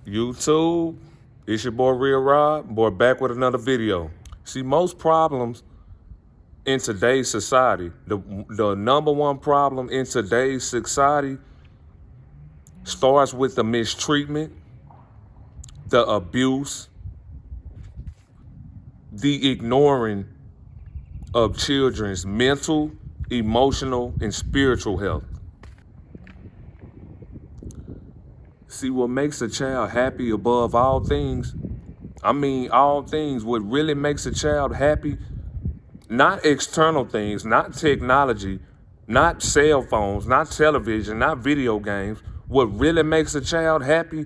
YouTube, it's your boy Real Rob, boy back with another video. See, most problems in today's society, the number one problem in today's society starts with the mistreatment, the abuse, the ignoring of children's mental, emotional, and spiritual health. See, what makes a child happy above all things, all things, what really makes a child happy, not external things, not technology, not cell phones, not television, not video games. What really makes a child happy,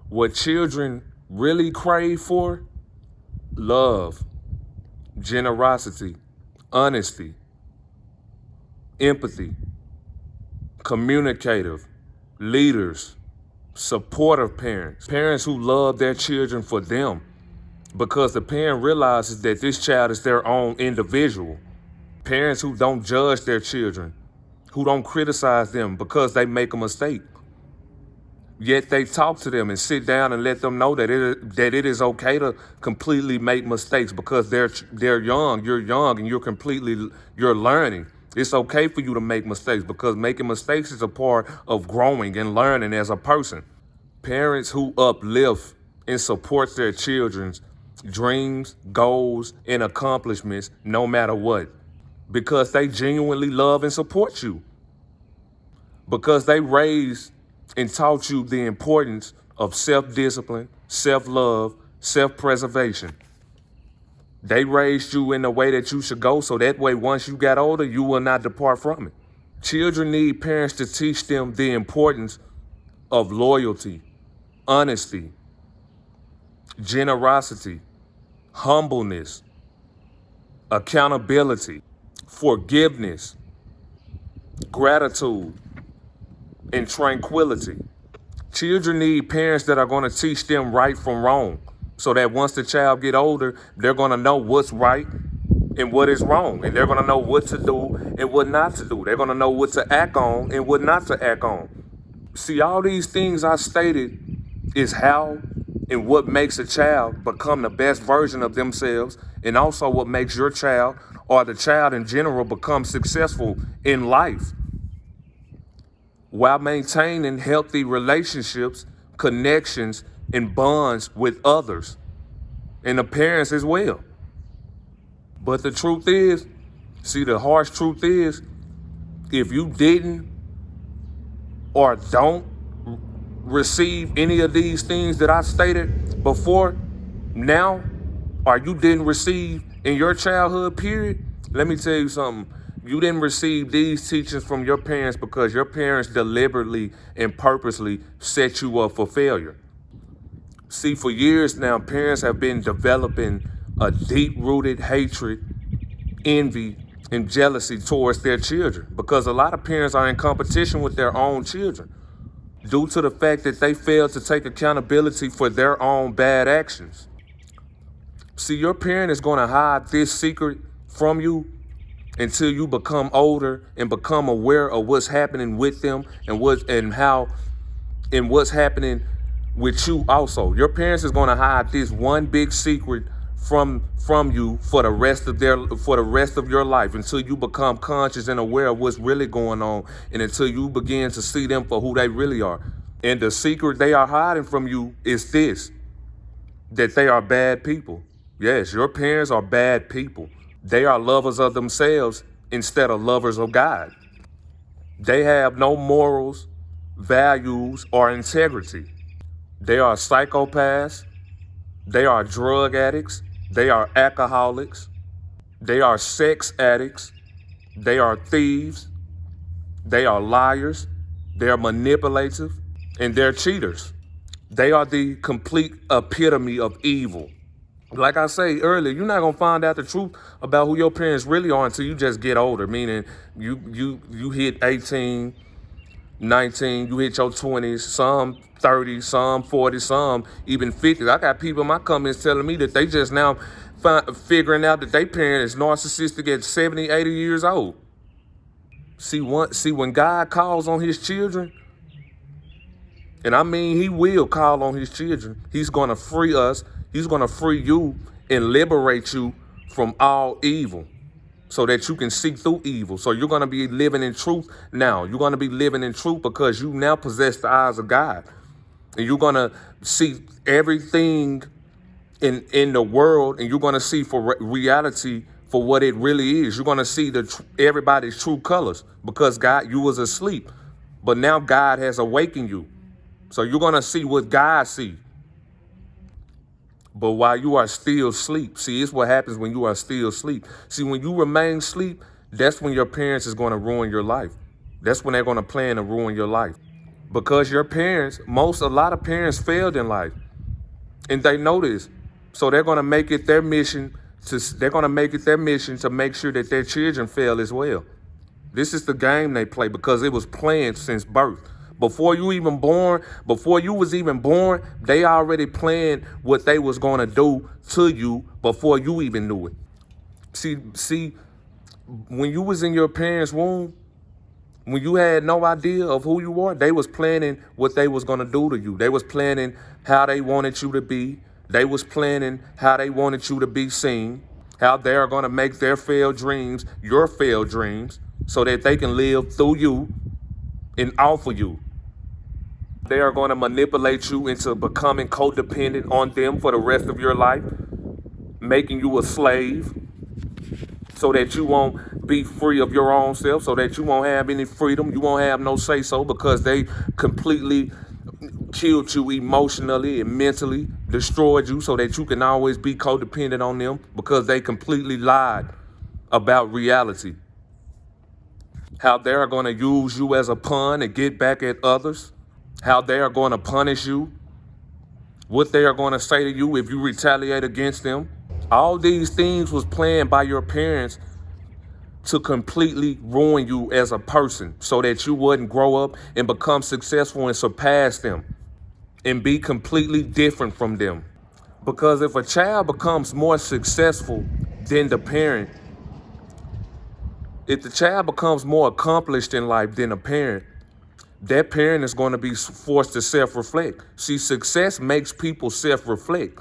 what children really crave for, love, generosity, honesty, empathy, communicative, leaders, supportive parents, parents who love their children for them, because the parent realizes that this child is their own individual. Parents who don't judge their children, who don't criticize them because they make a mistake. Yet they talk to them and sit down and let them know that it is okay to completely make mistakes, because they're young, and you're learning. It's okay for you to make mistakes, because making mistakes is a part of growing and learning as a person. Parents who uplift and support their children's dreams, goals, and accomplishments no matter what, because they genuinely love and support you, because they raised and taught you the importance of self-discipline, self-love, self-preservation. They raised you in the way that you should go, so that way once you got older, you will not depart from it. Children need parents to teach them the importance of loyalty, honesty, generosity, humbleness, accountability, forgiveness, gratitude, and tranquility. Children need parents that are going to teach them right from wrong, so that once the child get older, they're going to know what's right and what is wrong, and they're going to know what to do and what not to do. They're going to know what to act on and what not to act on. See, all these things I stated is how and what makes a child become the best version of themselves, and also what makes your child or the child in general become successful in life, while maintaining healthy relationships, connections, and bonds with others and the parents as well. But the truth is, the harsh truth is, if you didn't or don't receive any of these things that I stated before now, or you didn't receive in your childhood period, let me tell you something. You didn't receive these teachings from your parents because your parents deliberately and purposely set you up for failure. See, for years now, parents have been developing a deep-rooted hatred, envy, and jealousy towards their children, because a lot of parents are in competition with their own children due to the fact that they fail to take accountability for their own bad actions. See, your parent is going to hide this secret from you until you become older and become aware of what's happening with them and what's happening with you also. Your parents is going to hide this one big secret from you for the rest of your life, until you become conscious and aware of what's really going on, and until you begin to see them for who they really are. And the secret they are hiding from you is this: that they are bad people. Yes, your parents are bad people. They are lovers of themselves instead of lovers of God. They have no morals, values, or integrity. They are psychopaths. They are drug addicts. They are alcoholics. They are sex addicts. They are thieves. They are liars. They are manipulative. And they're cheaters. They are the complete epitome of evil. Like I say earlier, you're not gonna find out the truth about who your parents really are until you just get older. Meaning you hit 18, 19, you hit your 20s, some 30, some 40, some even 50. I got people in my comments telling me that they just now figuring out that their parent is narcissistic at 70, 80 years old. See, when God calls on his children And I mean, he will call on his children. He's going to free us. He's going to free you and liberate you from all evil so that you can see through evil. So you're going to be living in truth now. You're going to be living in truth because you now possess the eyes of God. And you're going to see everything in the world, and you're going to see for reality for what it really is. You're going to see everybody's true colors because God, you was asleep, but now God has awakened you. So you're going to see what God sees. But while you are still asleep, see, it's what happens when you are still asleep. See, when you remain asleep, that's when your parents is going to ruin your life. That's when they're going to plan to ruin your life. Because your parents, a lot of parents failed in life. And they know this. So they're going to make it their mission to make sure that their children fail as well. This is the game they play because it was planned since birth. Before you was even born, they already planned what they was going to do to you before you even knew it. See, when you was in your parents' womb, when you had no idea of who you are, they was planning what they was going to do to you. They was planning how they wanted you to be. They was planning how they wanted you to be seen, how they are going to make their failed dreams your failed dreams so that they can live through you and off of you. They are going to manipulate you into becoming codependent on them for the rest of your life, making you a slave so that you won't be free of your own self, so that you won't have any freedom. You won't have no say-so because they completely killed you emotionally and mentally, destroyed you so that you can always be codependent on them because they completely lied about reality. How they are going to use you as a pawn and get back at others. How they are going to punish you. What they are going to say to you if you retaliate against them. All these things was planned by your parents to completely ruin you as a person so that you wouldn't grow up and become successful and surpass them and be completely different from them. Because if a child becomes more successful than the parent, if the child becomes more accomplished in life than a parent, that parent is going to be forced to self-reflect. See, success makes people self-reflect.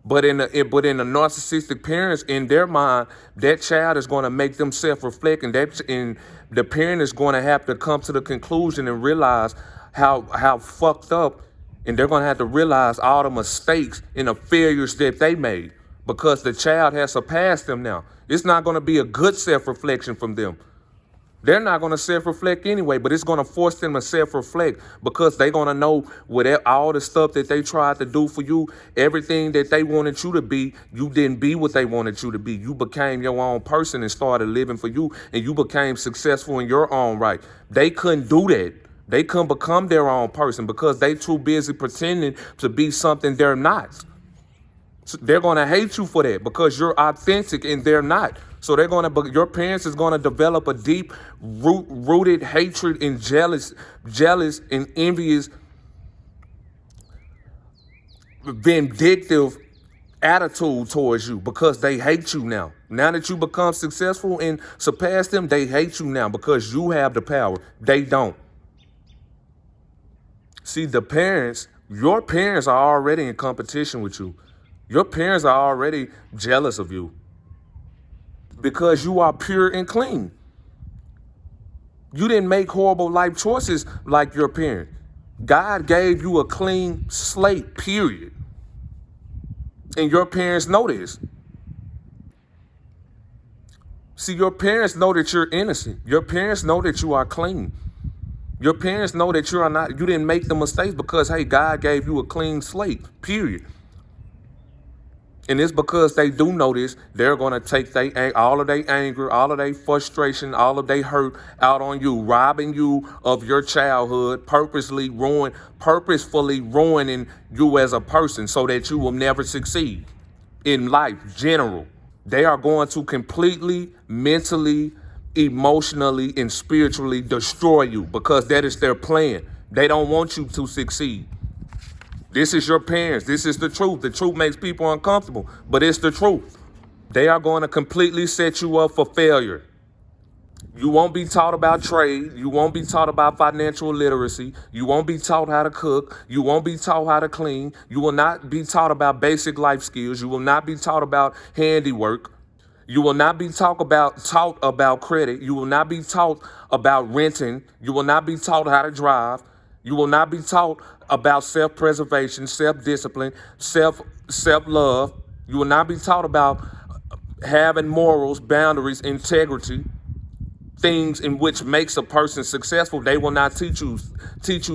But in the narcissistic parents, in their mind, that child is going to make them self-reflect, and the parent is going to have to come to the conclusion and realize how fucked up, and they're going to have to realize all the mistakes and the failures that they made because the child has surpassed them now. It's not going to be a good self-reflection from them. They're not going to self-reflect anyway, but it's going to force them to self-reflect because they're going to know all the stuff that they tried to do for you, everything that they wanted you to be, you didn't be what they wanted you to be. You became your own person and started living for you, and you became successful in your own right. They couldn't do that. They couldn't become their own person because they too busy pretending to be something they're not. So they're going to hate you for that because you're authentic and they're not. So your parents is going to develop a deep rooted hatred and jealous and envious, vindictive attitude towards you because they hate you now. Now that you become successful and surpass them, they hate you now because you have the power. They don't. See, your parents are already in competition with you. Your parents are already jealous of you because you are pure and clean. You didn't make horrible life choices like your parent. God gave you a clean slate, period. And your parents know this. See, your parents know that you're innocent. Your parents know that you are clean. Your parents know that you didn't make the mistakes because, hey, God gave you a clean slate, period. And it's because they do know this, they're going to take all of their anger, all of their frustration, all of their hurt out on you, robbing you of your childhood, purposefully ruining you as a person so that you will never succeed in life, general. They are going to completely, mentally, emotionally, and spiritually destroy you because that is their plan. They don't want you to succeed. This is your parents. This is the truth. The truth makes people uncomfortable, but it's the truth. They are going to completely set you up for failure. You won't be taught about trade. You won't be taught about financial literacy. You won't be taught how to cook. You won't be taught how to clean. You will not be taught about basic life skills. You will not be taught about handiwork. You will not be taught about credit. You will not be taught about renting. You will not be taught how to drive. You will not be taught about self-preservation, self-discipline, self-love. You will not be taught about having morals, boundaries, integrity, things in which makes a person successful. They will not teach you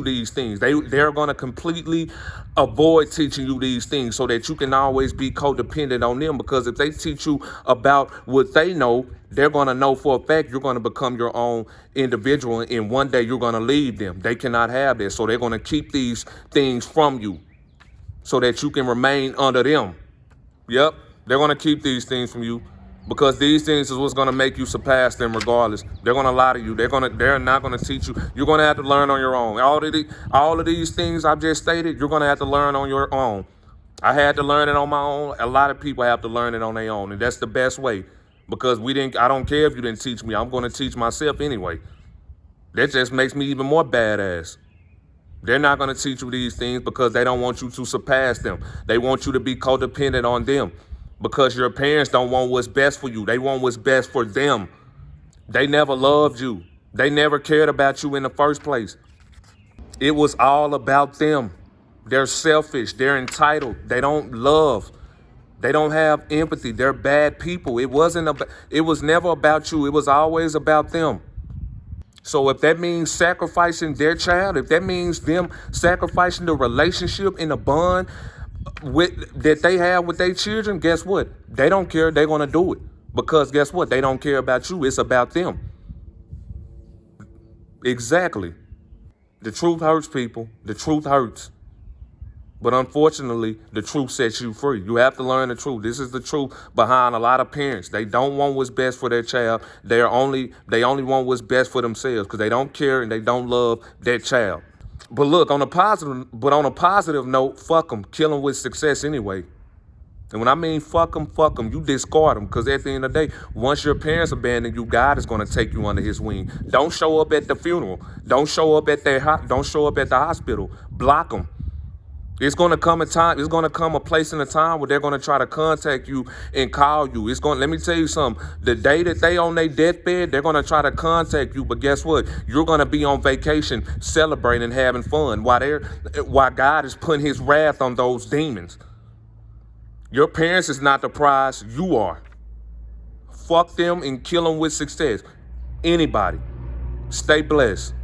these things. They're going to completely avoid teaching you these things so that you can always be codependent on them, because if they teach you about what they know, they're going to know for a fact you're going to become your own individual, and one day you're going to leave them. They cannot have this, so they're going to keep these things from you so that you can remain under them. Yep, they're going to keep these things from you, because these things is what's going to make you surpass them regardless. They're going to lie to you. They're not going to teach you. You're going to have to learn on your own. All of these things I've just stated, you're going to have to learn on your own. I had to learn it on my own. A lot of people have to learn it on their own, and that's the best way, because I don't care if you didn't teach me. I'm going to teach myself anyway. That just makes me even more badass. They're not going to teach you these things because they don't want you to surpass them. They want you to be codependent on them, because your parents don't want what's best for you. They want what's best for them. They never loved you. They never cared about you in the first place. It was all about them. They're selfish. They're entitled. They don't love. They don't have empathy. They're bad people. It was never about you. It was always about them. So if that means sacrificing their child, if that means them sacrificing the relationship and the bond that they have with their children, guess what? They don't care. They're going to do it, because guess what? They don't care about you. It's about them. Exactly. The truth hurts, people. The truth hurts. But unfortunately, the truth sets you free. You have to learn the truth. This is the truth behind a lot of parents. They don't want what's best for their child. They only want what's best for themselves, because they don't care and they don't love their child. But look, on a positive note, fuck them. Kill them with success anyway. And when I mean fuck them, you discard them, because at the end of the day, once your parents abandon you, God is going to take you under his wing. Don't show up at the funeral. Don't show up at the hospital. Block them. It's going to come a place and a time where they're going to try to contact you and call you. Let me tell you something. The day that they on their deathbed, they're going to try to contact you. But guess what? You're going to be on vacation, celebrating, having fun, while God is putting his wrath on those demons. Your parents is not the prize. You are. Fuck them and kill them with success. Anybody. Stay blessed.